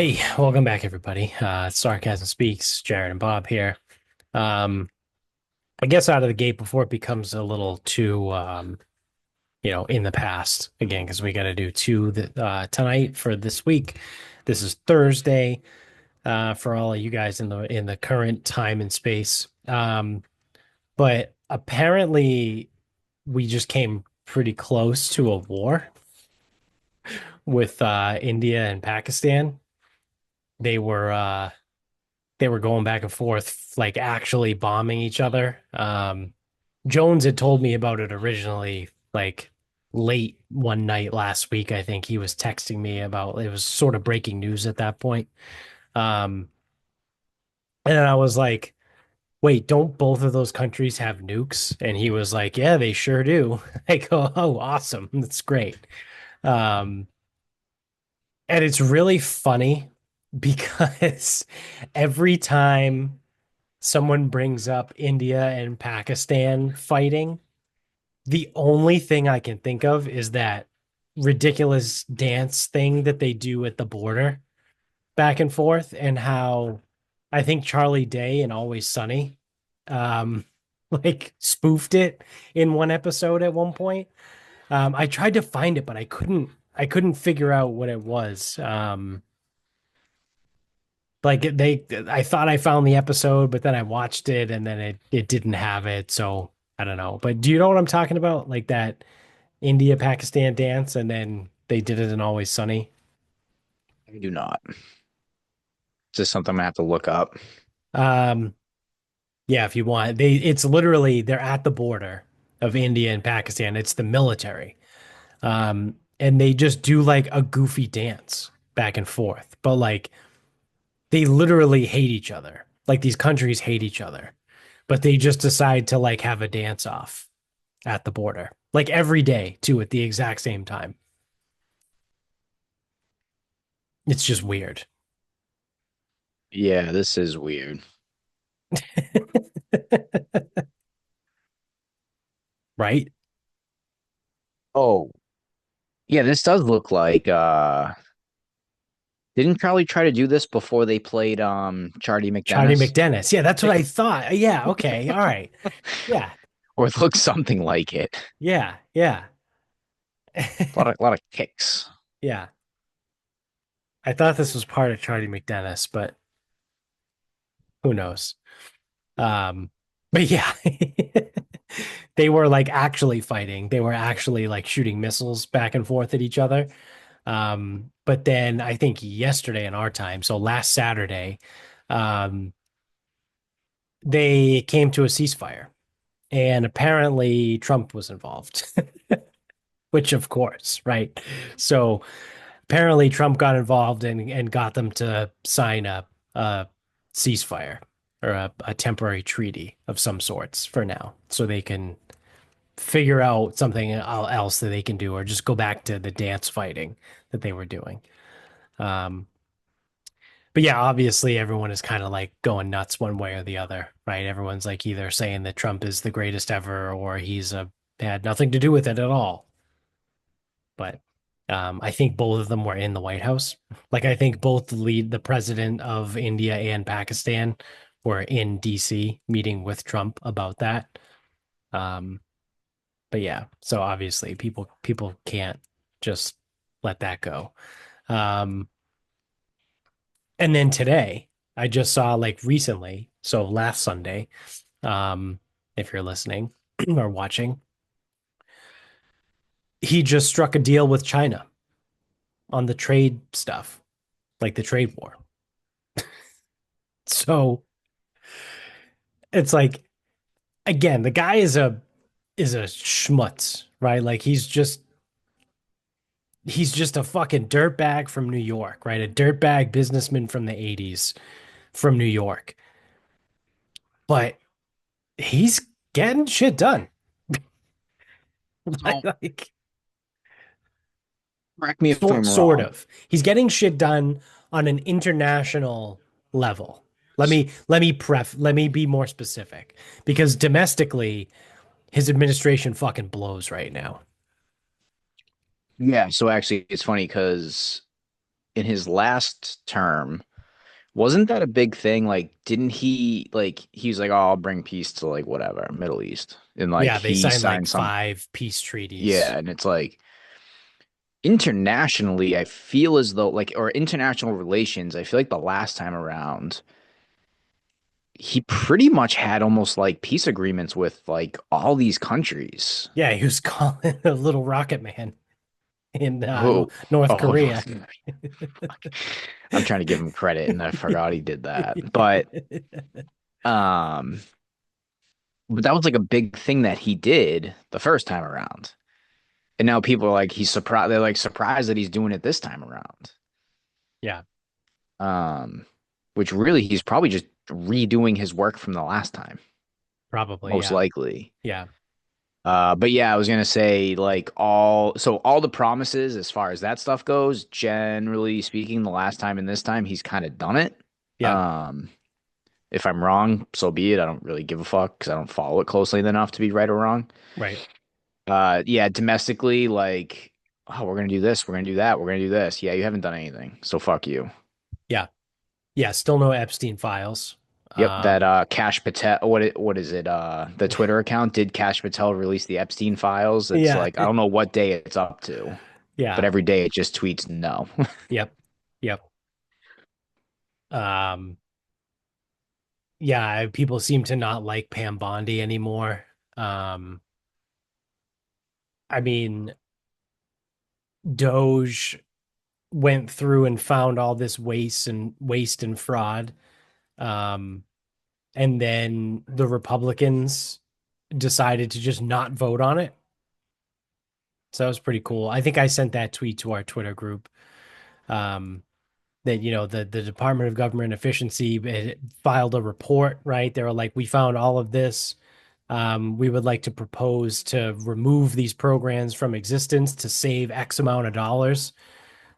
Hey, welcome back, everybody. Sarcasm Speaks, Jared and Bob here. Um, I guess out of the gate before it becomes a little too, in the past again, because we got to do two tonight for this week. This is Thursday, for all of you guys in the current time and space. But apparently, we just came pretty close to a war with India and Pakistan. They were they were going back and forth, like actually bombing each other. Jones had told me about it originally, like late one night last week. I think he was texting me about it was sort of breaking news at that point. Um, and then I was like, wait, don't both of those countries have nukes? And he was like, yeah, they sure do. I go, oh, awesome. That's great. Um, and it's really funny because every time someone brings up India and Pakistan fighting, the only thing I can think of is that ridiculous dance thing that they do at the border back and forth, and how I think Charlie Day and Always Sunny um like spoofed it in one episode at one point. I tried to find it, but I couldn't figure out what it was. I thought I found the episode, but then I watched it and then it didn't have it. So I don't know. But do you know what I'm talking about? Like that India Pakistan dance, and then they did it in Always Sunny. I do not. It's just something I'm gonna have to look up. Um, yeah, if you want, it's literally they're at the border of India and Pakistan. It's the military. And they just do like a goofy dance back and forth. But like they literally hate each other. Like these countries hate each other. But they just decide to like have a dance off at the border. Like every day too at the exact same time. It's just weird. Yeah, this is weird. Right? Oh, yeah, this does look like didn't Charlie try to do this before they played Charlie Charlie McDennis? McDennis. Yeah, that's what I thought. Yeah, okay. All right. Yeah. Or it looks something like it. Yeah. Yeah. A lot of kicks. Yeah. I thought this was part of Charlie McDennis, but who knows? Um, but yeah. They were like actually fighting. They were actually like shooting missiles back and forth at each other. But then I think yesterday in our time, so last Saturday, um, they came to a ceasefire, and apparently Trump was involved, which of course, right? So apparently Trump got involved and got them to sign a ceasefire or a temporary treaty of some sorts for now, so they can figure out something else that they can do, or just go back to the dance fighting that they were doing. Um, but yeah, obviously everyone is kind of like going nuts one way or the other, right? Everyone's like either saying that Trump is the greatest ever or he's a had nothing to do with it at all. But I think both of them were in the White House. Like I think both the president of India and Pakistan were in DC meeting with Trump about that. Um, but yeah, so obviously people can't just let that go. Um, and then today, I just saw like recently, so last Sunday, um, if you're listening or watching, he just struck a deal with China on the trade stuff, like the trade war. So it's like again, the guy is a schmutz, right? Like he's just a fucking dirtbag from New York, right? A dirtbag businessman from the 80s from New York. But he's getting shit done. So like correct me if sort I'm sort wrong. of. He's getting shit done on an international level. Let me be more specific because domestically his administration fucking blows right now. Yeah, so actually it's funny because in his last term, wasn't that a big thing? Like, didn't he like he was like, "Oh, I'll bring peace to like whatever Middle East," and like Yeah, they he signed like signed some, 5 peace treaties. yeah, and it's like internationally, I feel as though like or international relations, I feel like the last time around, he pretty much had almost like peace agreements with like all these countries. Yeah, he was calling a little rocket man in Oh, North oh, Korea. I'm trying to give him credit, and I forgot he did that. Um, but that was like a big thing that he did the first time around. And now people are like, he's surprised. They're like surprised that he's doing it this time around. Yeah, Um, which really he's probably just redoing his work from the last time, probably. most Yeah. likely. Yeah. But yeah, I was gonna say like all the promises as far as that stuff goes, generally speaking, the last time and this time he's kind of done it. Yeah. Um, if I'm wrong, so be it. I don't really give a fuck because I don't follow it closely enough to be right or wrong. Right. Yeah, domestically, like, oh, we're gonna do this, we're gonna do that, we're gonna do this. Yeah, you haven't done anything, so fuck you. Yeah. Yeah. Still no Epstein files. Yep, that Um, Cash Patel, what is it? The Twitter account did Cash Patel release the Epstein files? It's yeah. like I don't know what day it's up to, but Yeah. every day it just tweets no. Yep. Yep. Um, yeah, people seem to not like Pam Bondi anymore. Um, I mean, Doge went through and found all this waste and fraud. Um, and then the Republicans decided to just not vote on it. So that was pretty cool. I think I sent that tweet to our Twitter group. Um, that the Department of Government Efficiency had filed a report, right? They were like, we found all of this. We would like to propose to remove these programs from existence to save X amount of dollars.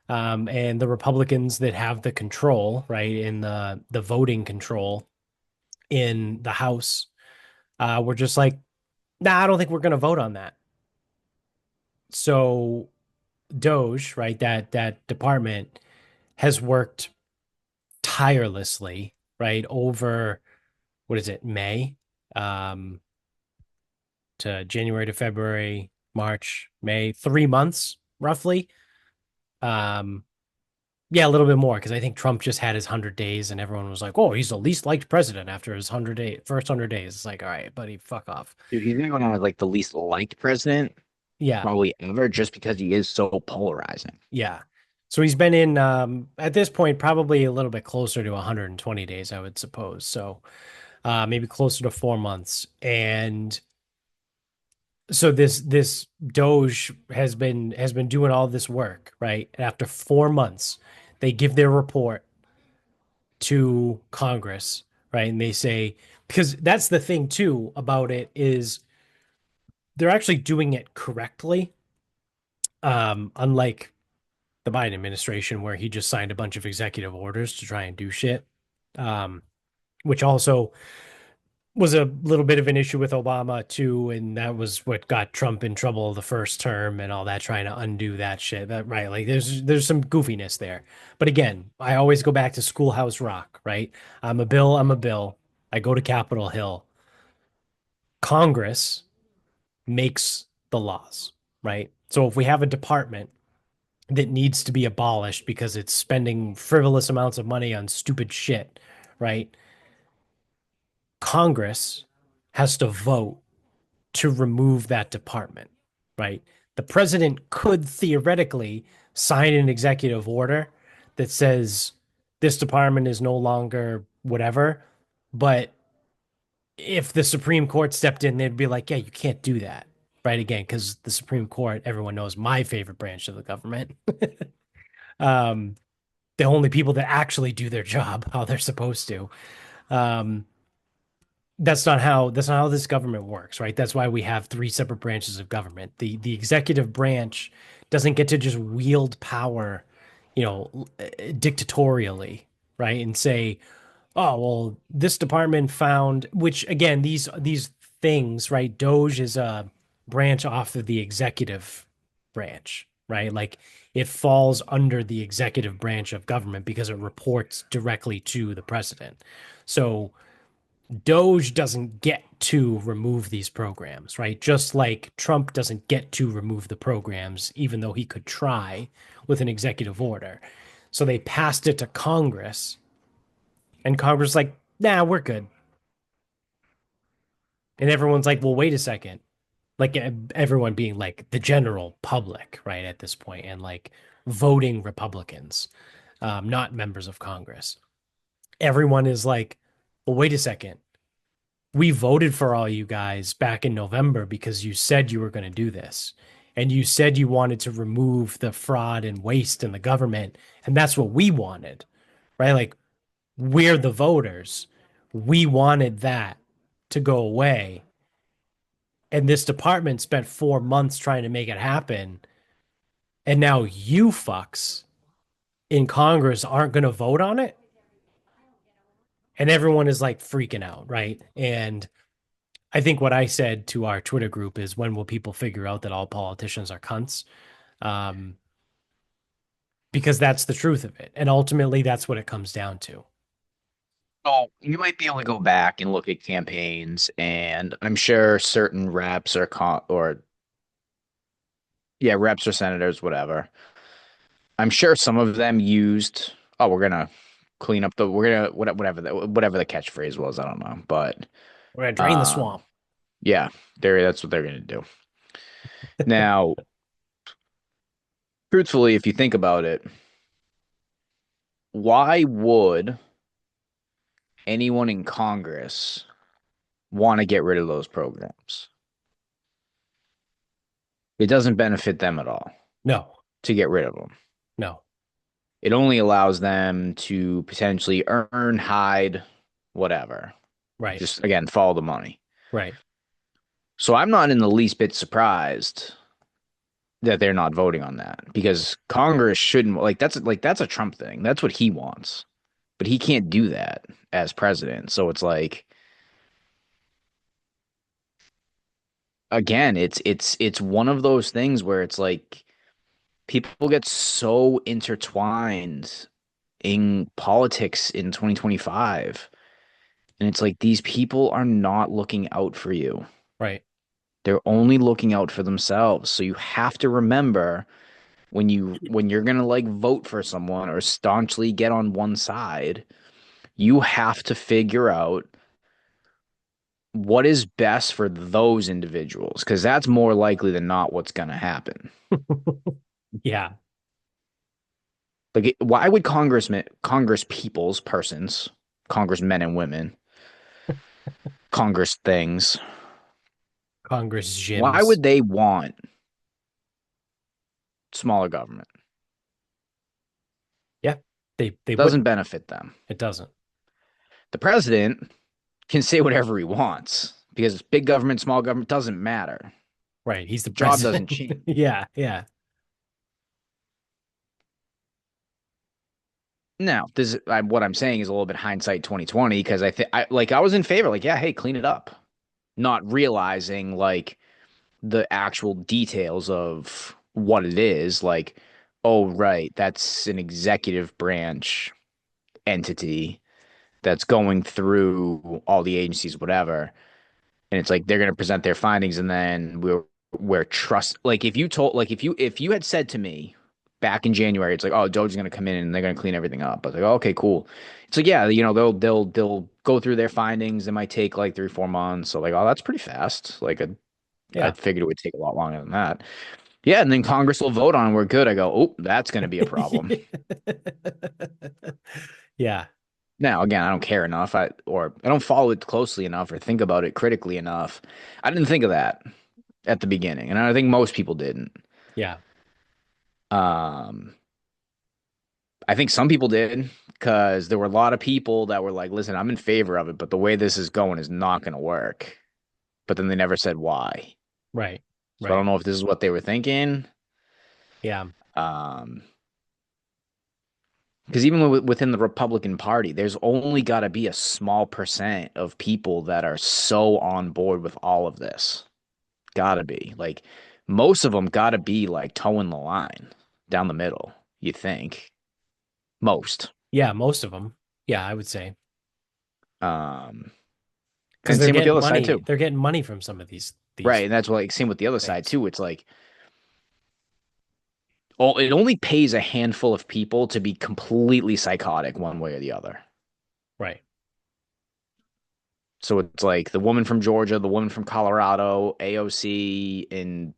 And the Republicans that have the control, right, in the voting control in the House, were just like, nah, I don't think we're going to vote on that. So Doge, right, that department has worked tirelessly, right, over what is it, May, um, to January to February, March, May, 3 months roughly. Um, yeah, a little bit more because I think Trump just had his 100 days and everyone was like, "Oh, he's the least liked president after his 100 day first 100 days." It's like, all right, buddy, fuck off. Dude, he's gonna go down as like the least liked president Yeah, probably ever, just because he is so polarizing. yeah. So he's been in at this point probably a little bit closer to 120 days, I would suppose. So maybe closer to 4 months. And so this Doge has been doing all this work, right? And after 4 months, they give their report to Congress, right? And they say, because that's the thing too about it is they're actually doing it correctly. Unlike the Biden administration where he just signed a bunch of executive orders to try and do shit. Which also was a little bit of an issue with Obama too, and that was what got Trump in trouble the first term and all that, trying to undo that shit. That right, like there's some goofiness there. But again, I always go back to Schoolhouse Rock, right? I'm a bill, I'm a bill. I go to Capitol Hill. Congress makes the laws, right? So if we have a department that needs to be abolished because it's spending frivolous amounts of money on stupid shit, right? Congress has to vote to remove that department, right? The president could theoretically sign an executive order that says this department is no longer whatever, but if the Supreme Court stepped in, they'd be like, yeah, you can't do that, right? Again, because the Supreme Court, everyone knows my favorite branch of the government. um, the only people that actually do their job how they're supposed to. Um, that's not how this government works, right? That's why we have three separate branches of government. The executive branch doesn't get to just wield power, dictatorially, right? And say, oh, well, this department found, which again, these things, right? Doge is a branch off of the executive branch, right? Like it falls under the executive branch of government because it reports directly to the president. So DOGE doesn't get to remove these programs, right? Just like Trump doesn't get to remove the programs, even though he could try with an executive order. So they passed it to Congress, and Congress like, nah, we're good. And everyone's like, well, wait a second. Like everyone being like the general public, right, at this point, and like voting Republicans, not members of Congress. Everyone is like, well, wait a second. We voted for all you guys back in November because you said you were going to do this. And you said you wanted to remove the fraud and waste in the government. And that's what we wanted, right? Like, we're the voters. We wanted that to go away. And this department spent 4 months trying to make it happen. And now you fucks in Congress aren't going to vote on it. And everyone is like freaking out, right? And I think what I said to our Twitter group is when will people figure out that all politicians are cunts? Um, because that's the truth of it. And ultimately, that's what it comes down to. Oh, you might be able to go back and look at campaigns, and I'm sure certain reps or yeah, reps or senators, whatever. I'm sure some of them used, oh, we're gonna clean up the, we're gonna whatever the catchphrase was, I don't know, but We're going to drain the um, swamp. yeah, that's what they're gonna do. Now, truthfully, if you think about it, why would anyone in Congress want to get rid of those programs? It doesn't benefit them at all No, to get rid of them. no, It only allows them to potentially earn, hide, whatever. right, Just again, follow the money. right. So I'm not in the least bit surprised that they're not voting on that because Congress shouldn't that's a Trump thing. That's what he wants. But he can't do that as president. So it's like again, it's one of those things where it's like people get so intertwined in politics in 2025. And it's like these people are not looking out for you. Right. They're only looking out for themselves. So you have to remember when you're gonna like vote for someone or staunchly get on one side, you have to figure out what is best for those individuals because that's more likely than not what's gonna happen. Yeah. Like, why would Congress peoples, persons, Congressmen and women, Congress things, Congress why gyms. would they want smaller government? Yeah. They Doesn't wouldn't. benefit them. It doesn't. The president can say whatever he wants because big government, small government doesn't matter. Right. He's the Job doesn't president. change. Yeah. Yeah. Now, what I'm saying is a little bit hindsight 2020 because I think I was in favor, like, yeah, hey, clean it up, not realizing like the actual details of what it is. Like, oh, right, that's an executive branch entity that's going through all the agencies, whatever. And it's like they're going to present their findings, and then we're trust. Like, if you had said to me back in January, it's like, oh, Doge's going to come in and they're going to clean everything up. I was like, oh, okay, cool. It's like, yeah, they'll go through their findings. It might take like 3 or 4 months. So like, oh, that's pretty fast. Like I Yeah. figured it would take a lot longer than that. Yeah, and then Congress will vote on it. We're good. I go, oh, that's going to be a problem. Yeah. Now, again, I don't care enough. I don't follow it closely enough or think about it critically enough. I didn't think of that at the beginning, and I think most people didn't. Yeah. Um, I think some people did because there were a lot of people that were like, "Listen, I'm in favor of it, but the way this is going is not going to work." But then they never said why. Right. So I don't Right. know if this is what they were thinking. Yeah. Um, because even within the Republican Party, there's only got to be a small percent of people that are so on board with all of this. Gotta be. Like most of them got to be like toeing the line down the middle, you think. Most. Yeah, most of them. Yeah, I would say Um, because and they're same with the getting other side money. too. They're getting money from some of these Right. And that's what, like, same with the other side things. too. It's like, oh, it only pays a handful of people to be completely psychotic one way or the other. Right. So it's like the woman from Georgia, the woman from Colorado, AOC, and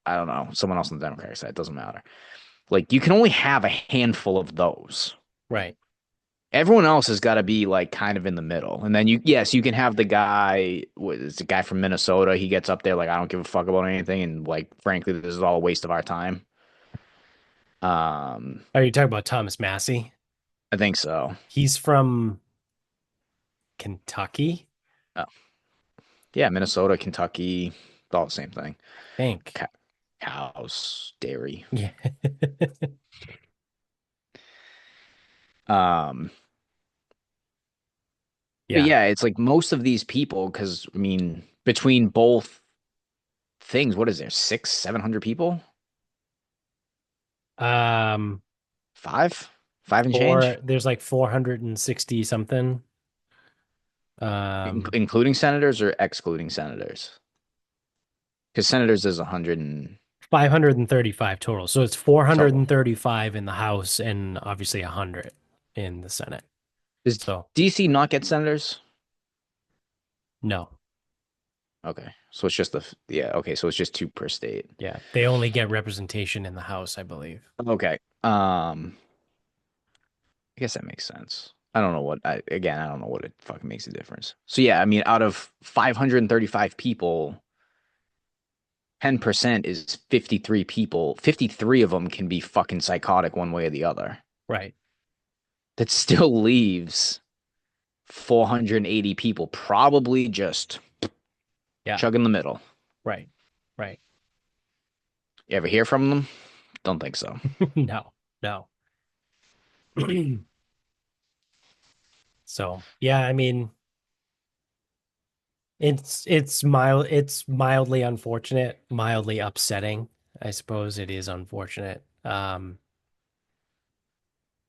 I don't know, someone else on the Democratic side. It doesn't matter. Like you can only have a handful of those. Right. Everyone else has got to be like kind of in the middle. And then yes, you can have the guy, what is the guy from Minnesota? He gets up there like I don't give a fuck about anything, and like frankly, this is all a waste of our time. Um, Are you talking about Thomas Massey? I think so. He's from Kentucky, Oh, yeah, Minnesota, Kentucky, all the same thing. I think. Ca Cows, dairy. Yeah. Um, but Yeah. yeah, it's like most of these people, because I mean, between both things, what is there, 700 people? Um, Five? Five and change? Four, there's like 460 something. In Um, including senators or excluding senators? Because senators is 100 and 535 total. So it's total. 435 in the House and obviously 100 in the Senate. Does So DC not get senators? no. Okay. So it's just yeah, okay, so it's just two per state. Yeah. They only get representation in the House, I believe. Okay. I guess that makes sense. I don't know what I don't know what it fucking makes a difference. So yeah, I mean, out of 535 people, 10% is 53 people. 53 of them can be fucking psychotic one way or the other. Right. That still leaves 480 people probably just Yeah. chugging the middle. Right. Right. You ever hear from them? Don't think so. No. No. So, yeah, I mean, it's mildly unfortunate, mildly upsetting. I suppose it is unfortunate. But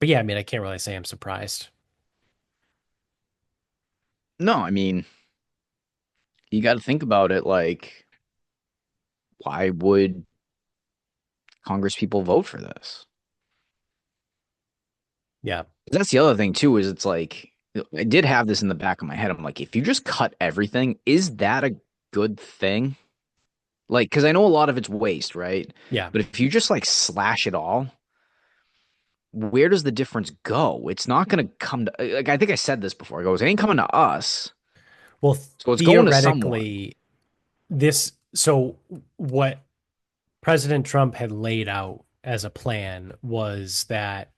yeah, I mean, I can't really say I'm surprised. No, I mean, you got to think about it like, why would Congress people vote for this? Yeah. That's the other thing too, is it's like I did have this in the back of my head. I'm like, if you just cut everything, is that a good thing? Like, because I know a lot of it's waste, right? Yeah. But if you just like slash it all, where does the difference go? It's not going to come to, like, I think I said this before. It goes, it ain't coming to us. Well, So it's going to someone. theoretically, so what President Trump had laid out as a plan was that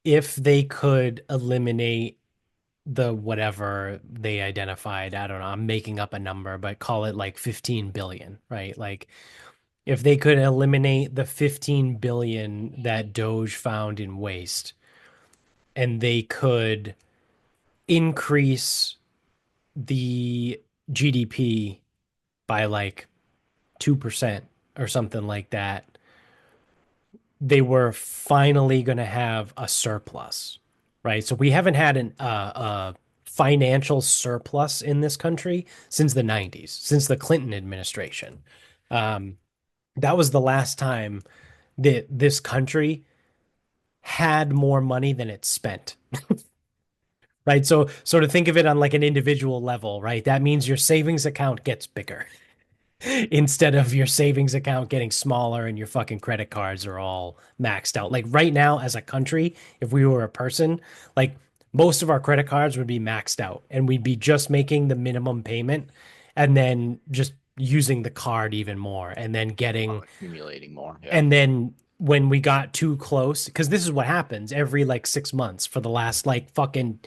if they could eliminate the whatever they identified, I don't know, I'm making up a number, but call it like 15 billion, right? Like if they could eliminate the 15 billion that Doge found in waste and they could increase the GDP by like 2% or something like that, they were finally going to have a surplus, right? So we haven't had a financial surplus in this country since the 90s, since the Clinton administration. Um, that was the last time that this country had more money than it spent, right? So to think of it on like an individual level, right? That means your savings account gets bigger instead of your savings account getting smaller and your fucking credit cards are all maxed out. Like right now, as a country, if we were a person, like most of our credit cards would be maxed out and we'd be just making the minimum payment and then just using the card even more and then Oh, getting accumulating more. Yeah. and then when we got too close, because this is what happens every like 6 months for the last like fucking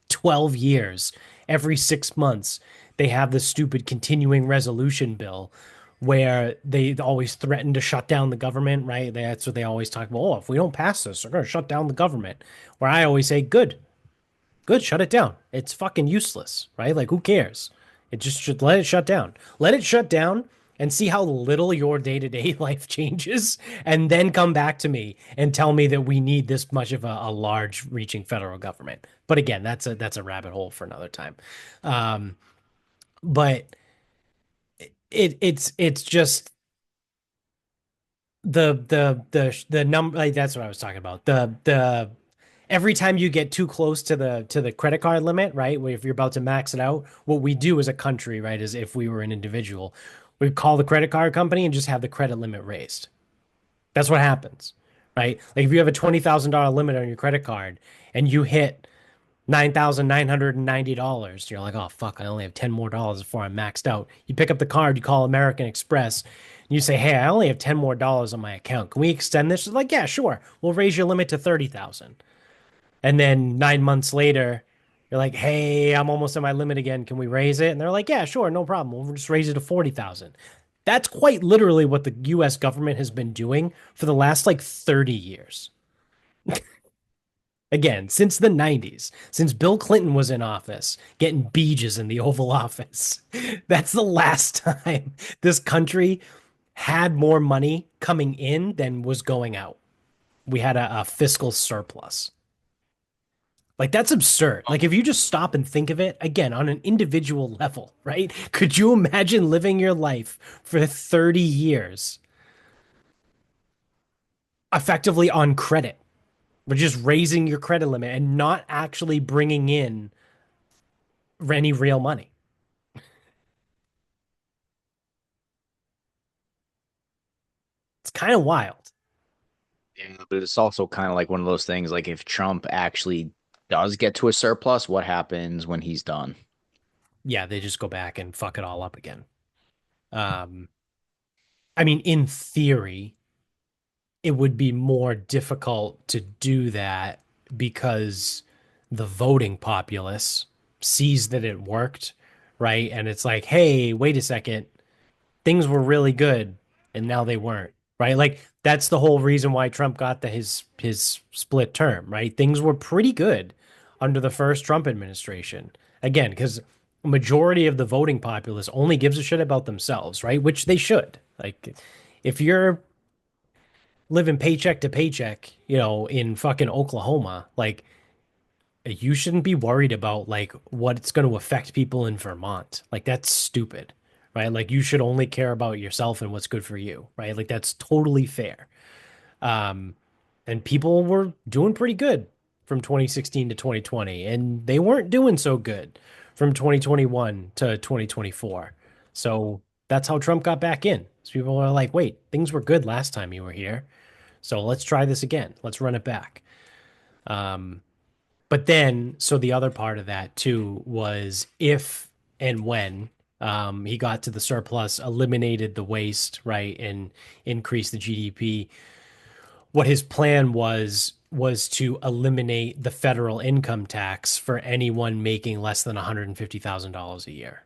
12 years, every 6 months, they have this stupid continuing resolution bill where they always threaten to shut down the government, right? That's what they always talk about. Oh, if we don't pass this, they're going to shut down the government. Where I always say, good, good, shut it down. It's fucking useless, right? Like, who cares? It just should let it shut down. Let it shut down and see how little your day-to-day life changes, and then come back to me and tell me that we need this much of a large reaching federal government. But again, that's a rabbit hole for another time. Um, but it's just the number, like that's what I was talking about. The every time you get too close to the credit card limit, right? Where if you're about to max it out, what we do as a country, right, is if we were an individual, we call the credit card company and just have the credit limit raised. That's what happens, right? Like if you have a $20,000 limit on your credit card and you hit $9,990, you're like, oh fuck, I only have 10 more dollars before I'm maxed out. You pick up the card, you call American Express, and you say, hey, I only have 10 more dollars on my account. Can we extend this? They're like, yeah, sure. We'll raise your limit to 30,000. And then 9 months later, you're like, hey, I'm almost at my limit again. Can we raise it? And they're like, yeah, sure, no problem. We'll just raise it to 40,000. That's quite literally what the US government has been doing for the last like 30 years. Again, since the 90s, since Bill Clinton was in office, getting beaches in the Oval Office. That's the last time this country had more money coming in than was going out. We had a fiscal surplus. Like that's absurd. Like if you just stop and think of it again on an individual level, right? Could you imagine living your life for 30 years effectively on credit, but just raising your credit limit and not actually bringing in any real money? It's kind of wild. Yeah, but it's also kind of like one of those things. Like if Trump actually does get to a surplus, what happens when he's done? Yeah, they just go back and fuck it all up again. Um, I mean, in theory, it would be more difficult to do that because the voting populace sees that it worked, right? And it's like, hey, wait a second, things were really good and now they weren't, right? Like that's the whole reason why Trump got his split term, right? Things were pretty good under the first Trump administration. Again, because majority of the voting populace only gives a shit about themselves, right? Which they should. Like if you're living paycheck to paycheck, in fucking Oklahoma, like you shouldn't be worried about like what it's going to affect people in Vermont. Like that's stupid, right? Like you should only care about yourself and what's good for you, right? Like that's totally fair. Um, and people were doing pretty good from 2016 to 2020, and they weren't doing so good from 2021 to 2024. So that's how Trump got back in. So people are like, wait, things were good last time you were here. So let's try this again. Let's run it back. Um, but then, so the other part of that too was if and when he got to the surplus, eliminated the waste, right, and increased the GDP. What his plan was to eliminate the federal income tax for anyone making less than $150,000 a year.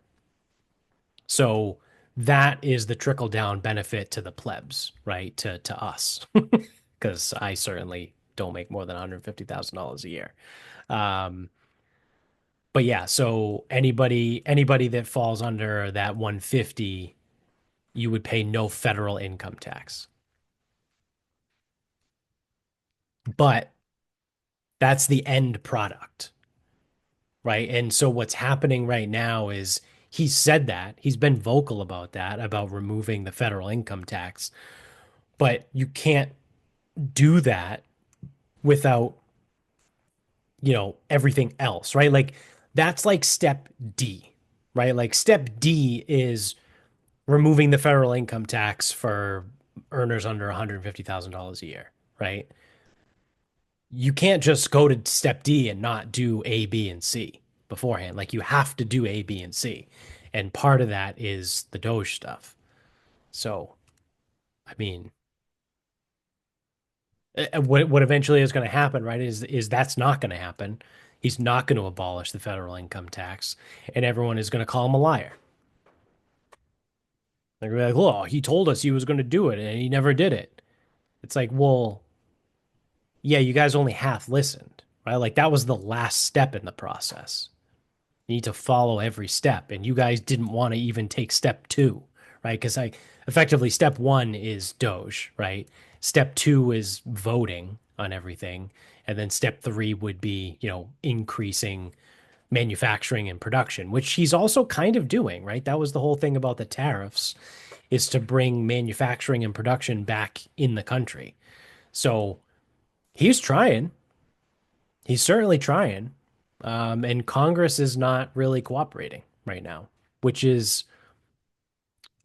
So that is the trickle down benefit to the plebs, right? To us, because I certainly don't make more than $150,000 a year. Um, but yeah, so anybody that falls under that 150, you would pay no federal income tax. But that's the end product, right? And so what's happening right now is he said that he's been vocal about that, about removing the federal income tax, but you can't do that without, everything else, right? Like that's like step D, right? Like step D is removing the federal income tax for earners under $150,000 a year, right? You can't just go to step D and not do A, B, and C beforehand. Like you have to do A, B, and C. And part of that is the DOGE stuff. So, I mean, what eventually is going to happen, right, is that's not going to happen. He's not going to abolish the federal income tax, and everyone is going to call him a liar. They're going to be like, "Oh, he told us he was going to do it, and he never did it." It's like, well, yeah, you guys only half listened, right? Like that was the last step in the process. You need to follow every step, and you guys didn't want to even take step two, right? Because like effectively step one is Doge, right? Step two is voting on everything. And then step three would be, increasing manufacturing and production, which he's also kind of doing, right? That was the whole thing about the tariffs is to bring manufacturing and production back in the country. So he's trying. He's certainly trying. And Congress is not really cooperating right now, which is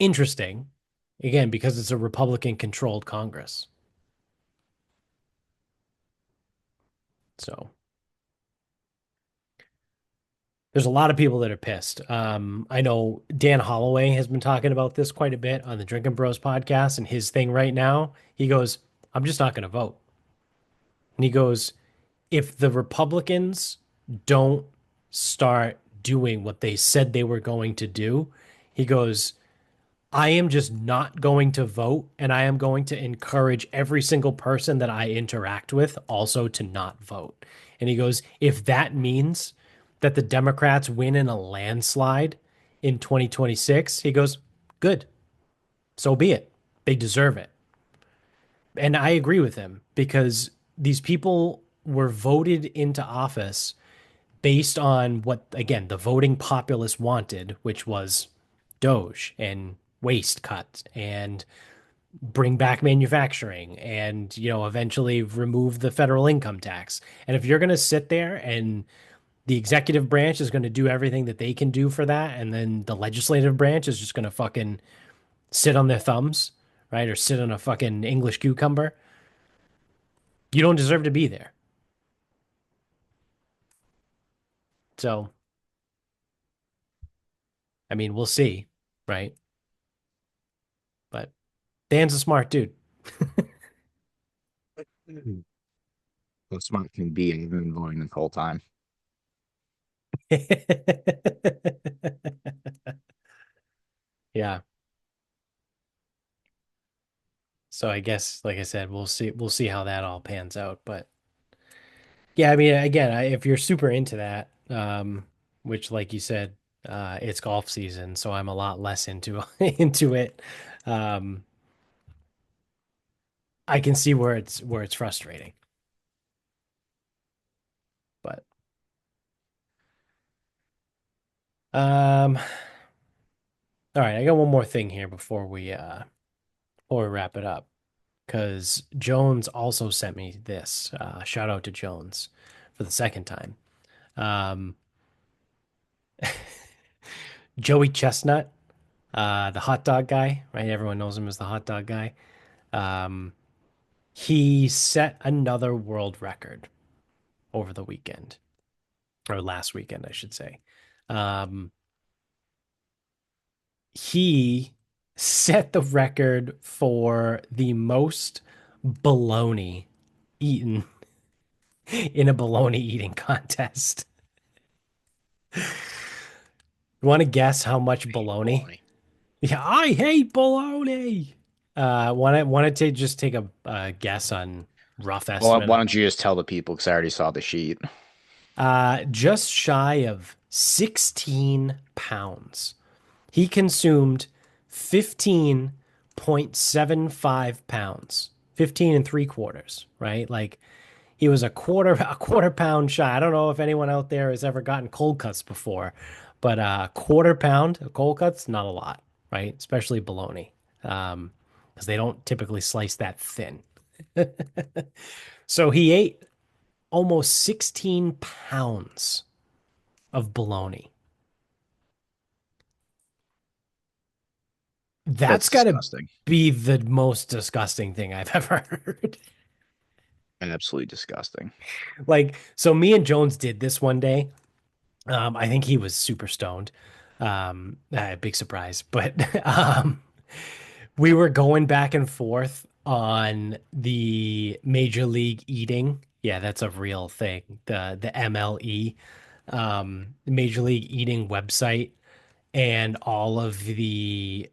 interesting, again, because it's a Republican controlled Congress. So there's a lot of people that are pissed. I know Dan Holloway has been talking about this quite a bit on the Drinking Bros podcast, and his thing right now, he goes, I'm just not going to vote. And he goes, if the Republicans don't start doing what they said they were going to do, he goes, I am just not going to vote, and I am going to encourage every single person that I interact with also to not vote. And he goes, if that means that the Democrats win in a landslide in 2026, he goes, good, so be it. They deserve it. And I agree with him because these people were voted into office based on what, again, the voting populace wanted, which was Doge and waste cuts and bring back manufacturing and, eventually remove the federal income tax. And if you're going to sit there and the executive branch is going to do everything that they can do for that, and then the legislative branch is just going to fucking sit on their thumbs, right? Or sit on a fucking English cucumber, you don't deserve to be there. So, I mean, we'll see, right? But Dan's a smart dude. Mhm. So smart can be, and you've been voting this whole time. Yeah. So I guess, like I said, we'll see how that all pans out. But yeah, I mean, again, if you're super into that, which, like you said, it's golf season, so I'm a lot less into into it. Um, I can see where it's frustrating. But um, all right, I got one more thing here before we wrap it up, because Jones also sent me this. Shout out to Jones for the second time. Um, Joey Chestnut, the hot dog guy, right? Everyone knows him as the hot dog guy. Um, he set another world record over the weekend, or last weekend, I should say. Um, he set the record for the most bologna eaten in a bologna eating contest. You want to guess how much bologna? Bologna. Yeah, I hate bologna. Want to just take a guess on rough Well, estimate? why don't you just tell the people? Because I already saw the sheet. Just shy of 16 pounds. He consumed 15.75 pounds, 15 and three quarters, right? Like he was a quarter pound shy. I don't know if anyone out there has ever gotten cold cuts before, but a quarter pound of cold cuts, not a lot, right? Especially bologna, because they don't typically slice that thin. So he ate almost 16 pounds of bologna. That's That's got to disgusting. be the most disgusting thing I've ever heard. Absolutely disgusting. Like, so me and Jones did this one day. I think he was super stoned. Big surprise, but we were going back and forth on the Major League Eating. Yeah, that's a real thing. The MLE, Major League Eating website, and all of the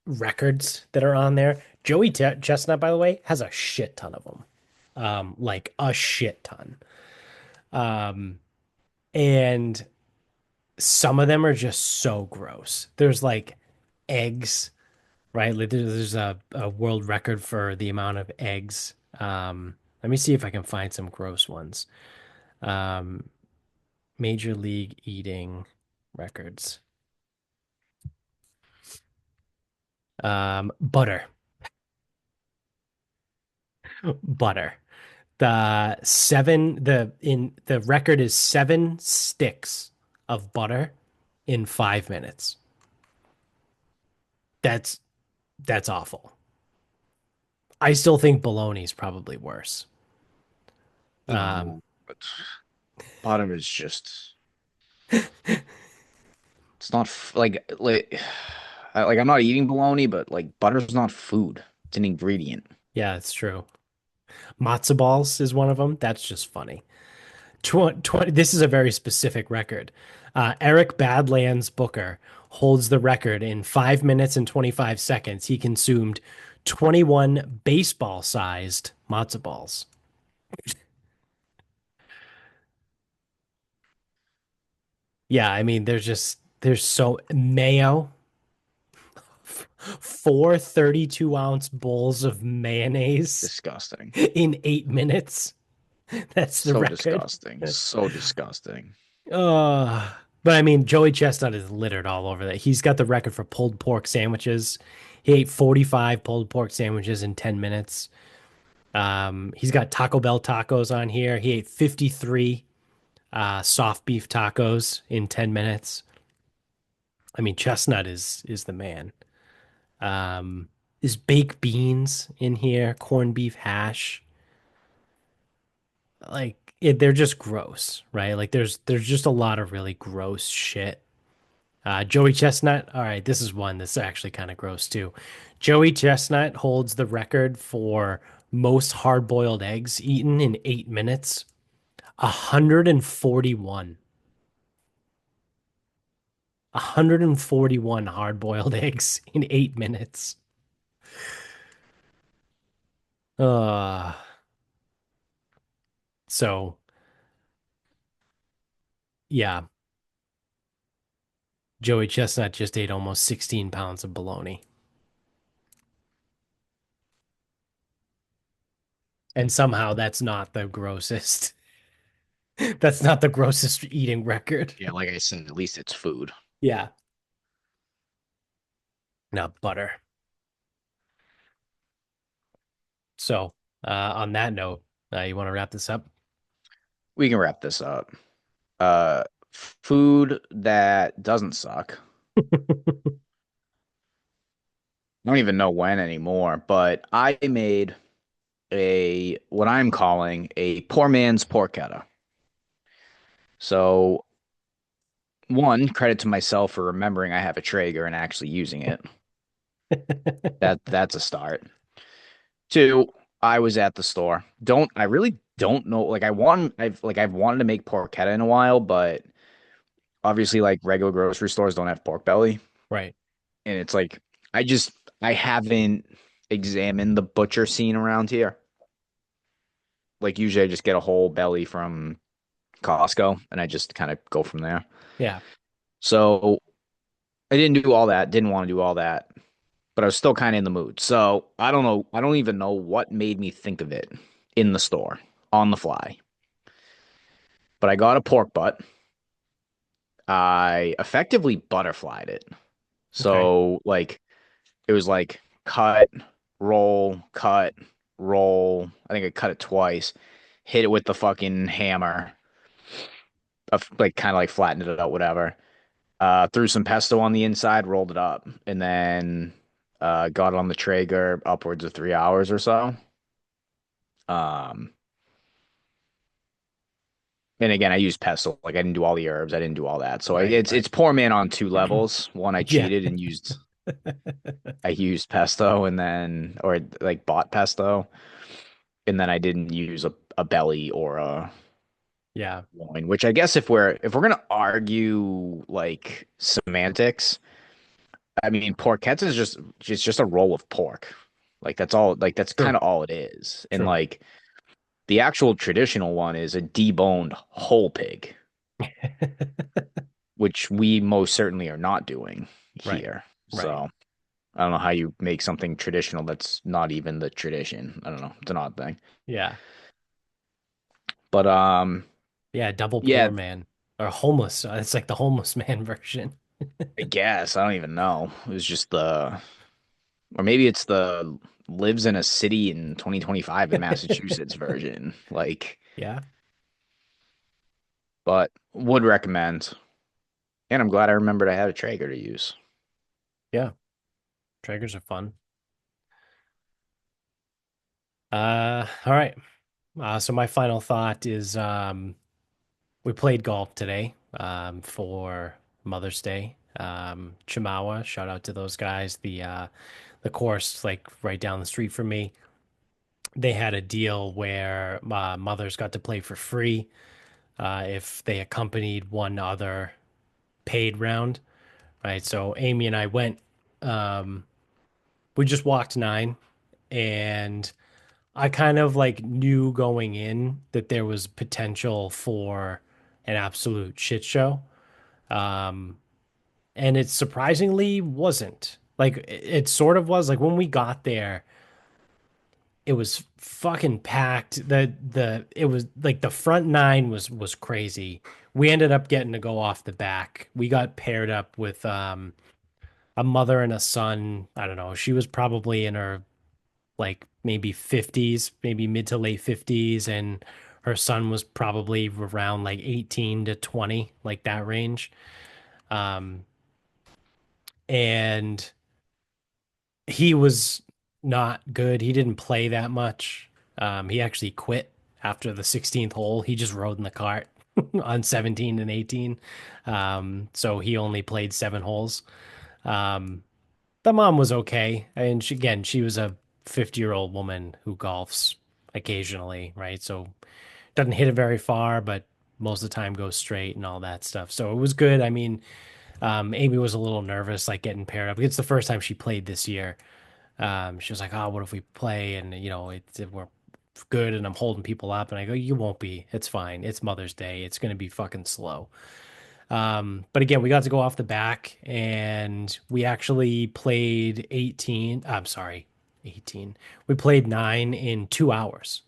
records that are on there. Joey Chestnut, by the way, has a shit ton of them. Like a shit ton. Um, and some of them are just so gross. There's like eggs. right? Like there's a world record for the amount of eggs. Let me see if I can find some gross ones. Um, Major League eating records. Butter, butter. The record is 7 sticks of butter in 5 minutes. That's that's awful. I still think bologna is probably worse. Um, No, but bottom is just it's not like I'm not eating bologna, but like butter's not food. It's an ingredient. yeah, it's true. Matzo balls is one of them. That's just funny. This is a very specific record. Eric Badlands Booker holds the record in 5 minutes and 25 seconds. He consumed 21 baseball sized matzo balls. Yeah, I mean, there's so mayo, 4 32-ounce bowls of mayonnaise Disgusting. in 8 minutes. That's the So record. disgusting. So disgusting. Uh, but I mean, Joey Chestnut is littered all over that. He's got the record for pulled pork sandwiches. He ate 45 pulled pork sandwiches in 10 minutes. He's got Taco Bell tacos on here. He ate 53 soft beef tacos in 10 minutes. I mean, Chestnut is the man. Is baked beans in here, corned beef hash. They're just gross, right? Like there's just a lot of really gross shit. Joey Chestnut. All right, this is one that's actually kind of gross too. Joey Chestnut holds the record for most hard-boiled eggs eaten in 8 minutes. 141. 141 hard-boiled eggs in 8 minutes. Uh, so yeah, Joey Chestnut just ate almost 16 pounds of bologna. And somehow that's not the grossest. That's not the grossest eating record. Yeah, like I said, at least it's food. Yeah. Now butter. So, on that note, you want to wrap this up? We can wrap this up. Uh, Food that doesn't suck. I don't even know when anymore, but I made a what I'm calling a poor man's porchetta. So, one, credit to myself for remembering I have a Traeger and actually using it. That's a start. Two, I was at the store. Don't I really don't know I've wanted to make porchetta in a while, but obviously like regular grocery stores don't have pork belly. Right. And it's like I just I haven't examined the butcher scene around here. Like usually I just get a whole belly from Costco and I just kind of go from there. Yeah. So I didn't do all that, didn't want to do all that, but I was still kind of in the mood. So I don't know. I don't even know what made me think of it in the store on the fly. But I got a pork butt. I effectively butterflied it. Okay. So like it was like cut, roll. I think I cut it twice. Hit it with the fucking hammer. Like kind of like flattened it out, whatever. Threw some pesto on the inside, rolled it up, and then got it on the Traeger upwards of 3 hours or so. Um, and again, I used pesto. Like I didn't do all the herbs. I didn't do all that. So Right. Right. it's poor man on two levels. One, I Yeah. cheated and I used pesto and then or like bought pesto, and then I didn't use a belly or a Yeah. loin. Which I guess if we're gonna argue like semantics, I mean porchetta is just a roll of pork. Like that's all. Like that's kind True. of all it is. And True. like the actual traditional one is a deboned whole pig, which we most certainly are not doing Right. here. Right. So. I don't know how you make something traditional that's not even the tradition. I don't know. It's an odd thing. Yeah. But Yeah, double yeah, poor man or homeless. It's like the homeless man version. I guess I don't even know. It was just the, or maybe it's the lives in a city in 2025 in Massachusetts version. Like, Yeah. but would recommend. And I'm glad I remembered I had a Traeger to use. Yeah. Traegers are fun. All right. So my final thought is we played golf today for Mother's Day. Chamawa, shout out to those guys. The course like right down the street from me. They had a deal where mothers got to play for free if they accompanied one other paid round, right? So Amy and I went. Um, we just walked nine, and I kind of like knew going in that there was potential for an absolute shit show. Um, and it surprisingly wasn't. Like it sort of was. Like when we got there, it was fucking packed. The it was like the front nine was crazy. We ended up getting to go off the back. We got paired up with a mother and a son. I don't know. She was probably in her like maybe 50s, maybe mid to late 50s, and her son was probably around like 18 to 20, like that range. Um, and he was not good. He didn't play that much. He actually quit after the 16th hole. He just rode in the cart on 17 and 18. So he only played 7 holes. Um, the mom was okay. And she, again, she was a 50-year-old woman who golfs occasionally, right? So doesn't hit it very far, but most of the time goes straight and all that stuff. So it was good. I mean, Amy was a little nervous, like getting paired up. It's the first time she played this year. She was like, "Oh, what if we play and we're good and I'm holding people up?" And I go, "You won't be. It's fine. It's Mother's Day. It's gonna be fucking slow." But again, we got to go off the back and we actually played 18. I'm sorry, 18. We played nine in 2 hours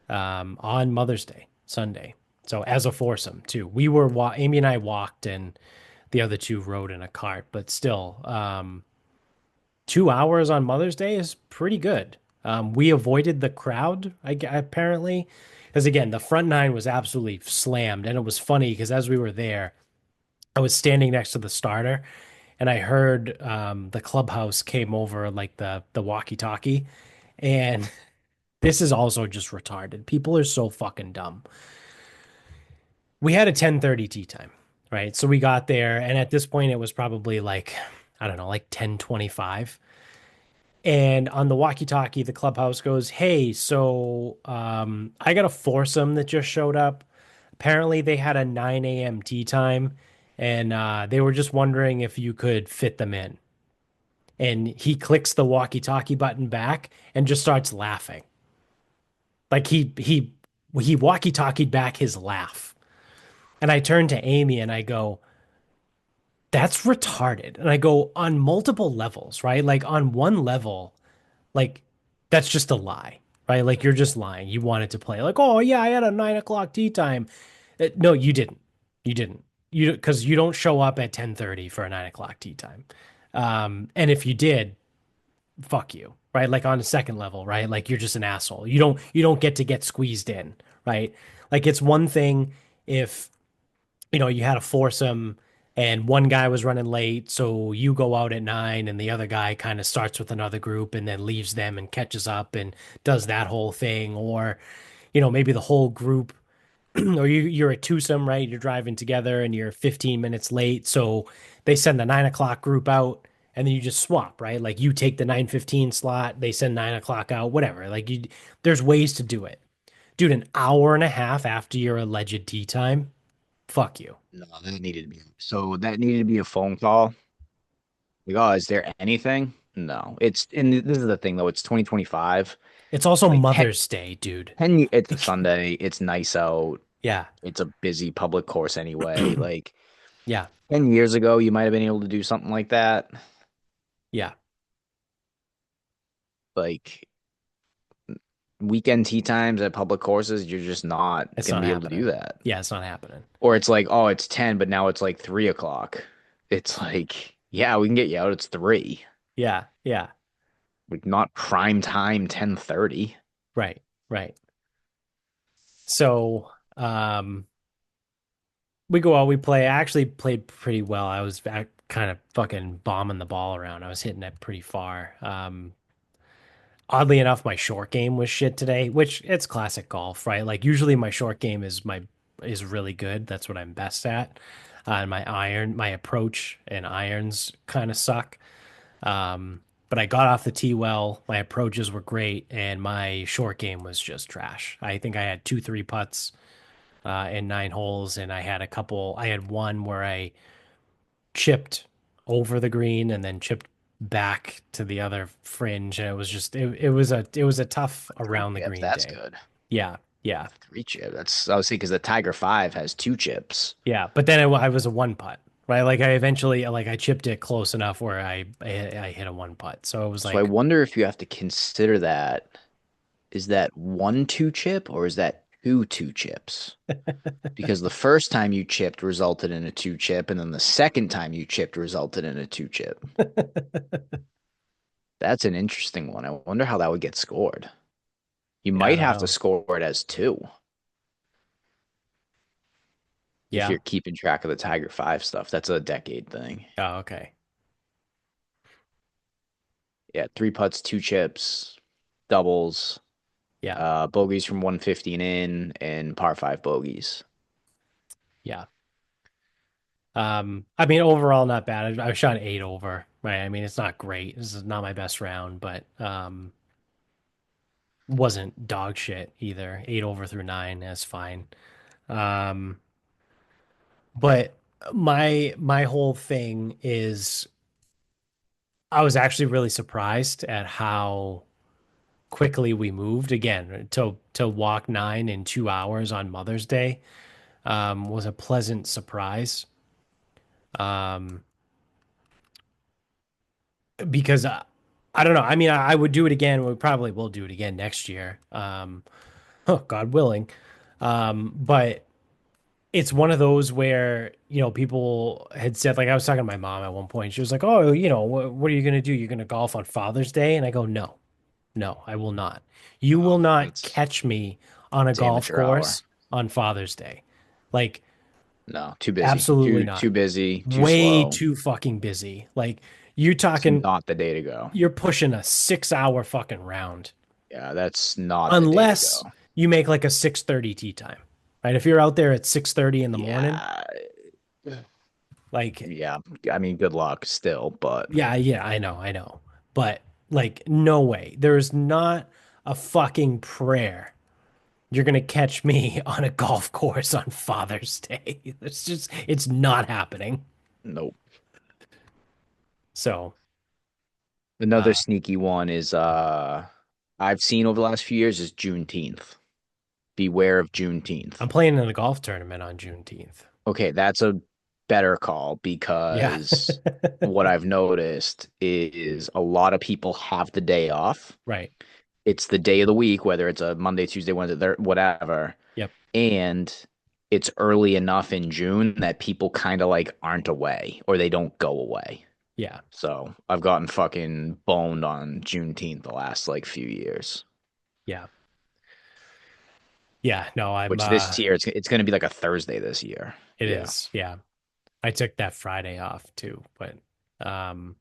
on Mother's Day, Sunday. So as a foursome too. Amy and I walked and the other two rode in a cart, but still, 2 hours on Mother's Day is pretty good. We avoided the crowd, apparently, because again, the front nine was absolutely slammed, and it was funny because as we were there, I was standing next to the starter, and I heard the clubhouse came over like the walkie-talkie, and this is also just retarded. People are so fucking dumb. We had a 10:30 tea time, right? So we got there, and at this point, it was probably like I don't know, like 10:25. And on the walkie-talkie, the clubhouse goes, "Hey, so I got a foursome that just showed up. Apparently, they had a 9 a.m. tea time, and they were just wondering if you could fit them in." And he clicks the walkie-talkie button back and just starts laughing. Like he walkie-talkied back his laugh. And I turn to Amy and I go, "That's retarded." And I go, on multiple levels, right? Like on one level, like that's just a lie, right? Like you're just lying. You wanted to play. Like, oh yeah, I had a 9 o'clock tea time. No, you didn't. You didn't. You because you don't show up at 10:30 for a 9 o'clock tea time. And if you did, fuck you, right? Like on a second level, right? Like you're just an asshole. You don't get squeezed in, right? Like it's one thing if you had a foursome and one guy was running late, so you go out at 9 and the other guy kind of starts with another group and then leaves them and catches up and does that whole thing. Or, maybe the whole group, or you're a twosome, right? You're driving together and you're 15 minutes late. So they send the 9 o'clock group out and then you just swap, right? Like you take the 9:15 slot, they send 9 o'clock out, whatever. Like there's ways to do it. Dude, an hour and a half after your alleged tea time, fuck you. No, that needed to be so that needed to be a phone call. Like, oh, is there anything? No. And this is the thing though, it's 2025. It's also Like Mother's Day, dude. it's a Sunday, it's nice out, Yeah. it's a busy public course anyway. Like Yeah. 10 years ago, you might have been able to do something like that. Yeah, Like weekend tee times at public courses, you're just not it's gonna not be able to do happening. that. Yeah, it's not happening. Or it's like, oh, it's 10, but now it's like 3 o'clock. It's like, yeah, we can get you out. It's 3. Yeah, yeah, Like not prime time 10:30. right, right. So, we go out, we play. I actually played pretty well. I was kind of fucking bombing the ball around. I was hitting it pretty far. Oddly enough, my short game was shit today, which it's classic golf, right? Like usually my short game is really good. That's what I'm best at. And my approach and irons kind of suck. But I got off the tee well. My approaches were great, and my short game was just trash. I think I had two, three putts in 9 holes, and I had a couple. I had one where I chipped over the green and then chipped back to the other fringe, and it was a tough Three around the chips. green That's day. good. Yeah, yeah, 3 chip. That's I was thinking because the Tiger 5 has 2 chips. yeah. But then I was a one putt, right? Like I eventually like I chipped it close enough where I hit a one putt, so it was So I like wonder if you have to consider that. Is that one 2 chip or is that two chips? Because the first time you chipped resulted in a 2 chip, and then the second time you chipped resulted in a 2 chip. That's an interesting one. I wonder how that would get scored. You yeah, I might don't have to know. score it as two if Yeah. you're keeping track of the Tiger 5 stuff. That's a decade thing. Oh, okay. Yeah, 3 putts, 2 chips, doubles, Yeah, bogeys from 150 and in, and par 5 bogeys. yeah. I mean, overall, not bad. I shot 8 over, right? I mean, it's not great. This is not my best round, but wasn't dog shit either. 8 over through 9, that's fine. Um, but my whole thing is I was actually really surprised at how quickly we moved again to walk 9 in 2 hours on Mother's Day. Was a pleasant surprise. Um, because I don't know. I mean, I would do it again. We probably will do it again next year. Oh, God willing. But it's one of those where, people had said, like, I was talking to my mom at one point. She was like, "Oh, what are you going to do? You're going to golf on Father's Day?" And I go, "No, no, I will not. You Oh, will not that's catch me on a it's golf amateur hour. course on Father's Day. Like, No, too busy. absolutely Too not. busy, too Way slow. too fucking busy. Like, you're It's talking, not the day to go. you're pushing a 6 hour fucking round Yeah, that's not the day to unless go. you make like a 6:30 tea time, right? If you're out there at 6:30 in the morning, Yeah. like, Yeah. I mean, good luck still, but yeah, yeah, I know. But like, no way. There's not a fucking prayer you're gonna catch me on a golf course on Father's Day. It's not happening. nope. So, Another uh, sneaky one is I've seen over the last few years is Juneteenth. Beware of I'm Juneteenth. playing in a golf tournament on Juneteenth. Okay, that's a better call Yeah. because what I've noticed is a lot of people have the day off. Right. It's the day of the week, whether it's a Monday, Tuesday, Wednesday, whatever. Yep. And it's early enough in June that people kind of like aren't away or they don't go away. Yeah. So I've gotten fucking boned on Juneteenth the last like few years. Yeah. Yeah. No, I'm Which this year it's going to be like a Thursday this year. it Yeah, is. Yeah. I took that Friday off too, but um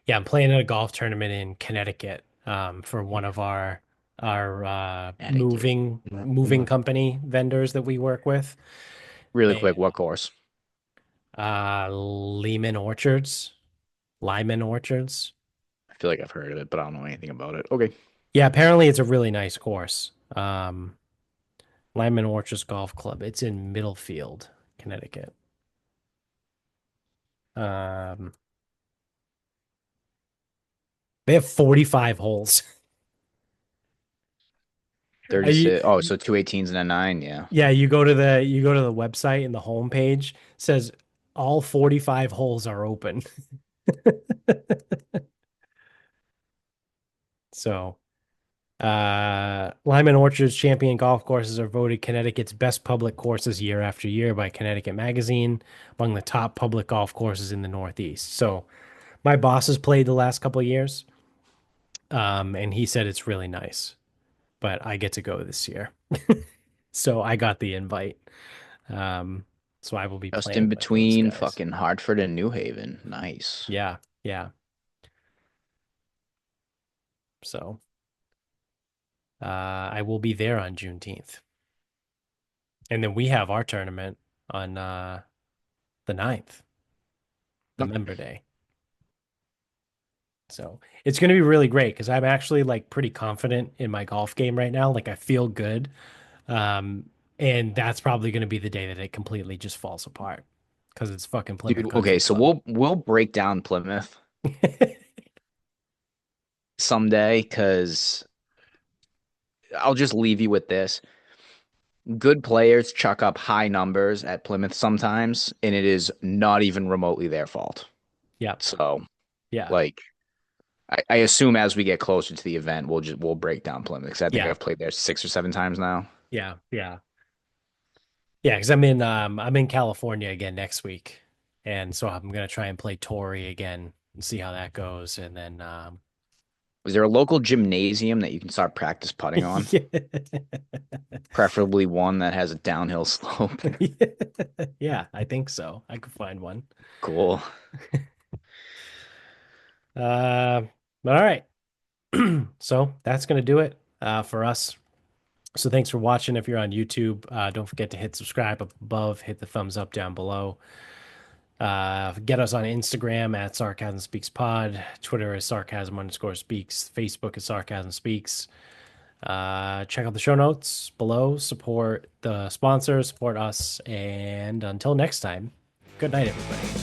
yeah, I'm playing in a golf tournament in Connecticut for one of our etiquette. moving company vendors that we work with. Really And quick, what course? Lehman Orchards, Lyman Orchards. I feel like I've heard of it, but I don't know anything about it. Okay, Yeah, apparently it's a really nice course. Lyman Orchards Golf Club. It's in Middlefield, Connecticut. Um, they have 45 holes. Are you 36. Oh, so two 18s and a 9. Yeah. Yeah, you go to the website and the homepage says all 45 holes are open. So, Lyman Orchard's champion golf courses are voted Connecticut's best public courses year after year by Connecticut Magazine, among the top public golf courses in the Northeast. So, my boss has played the last couple of years, and he said it's really nice, but I get to go this year. So I got the invite. Um, so I will be Just in playing with those between guys. fucking Hartford and New Haven. Nice. Yeah, yeah. So I will be there on Juneteenth. And then we have our tournament on the 9th, the Yep. member day. So it's going to be really great because I'm actually like pretty confident in my golf game right now. Like I feel good. Um, and that's probably going to be the day that it completely just falls apart because it's fucking Dude, Plymouth okay, Country so Club. we'll break down Plymouth someday because I'll just leave you with this. Good players chuck up high numbers at Plymouth sometimes, and it is not even remotely their fault. Yeah, So, yeah, like, I assume as we get closer to the event, we'll break down Plymouth because I think yeah, I've played there 6 or 7 times now. yeah, yeah. Yeah, because I'm in California again next week, and so I'm gonna try and play Torrey again and see how that goes, and then Is there a local gymnasium that you can start practice putting on? yeah, Preferably one that has a downhill slope. yeah, I think so. I could find one. Cool. But all right, so that's gonna do it for us. So thanks for watching. If you're on YouTube, don't forget to hit subscribe up above, hit the thumbs up down below. Get us on Instagram at Sarcasm Speaks Pod. Twitter is Sarcasm underscore speaks. Facebook is Sarcasm Speaks. Check out the show notes below. Support the sponsors, support us. And until next time, good night, everybody.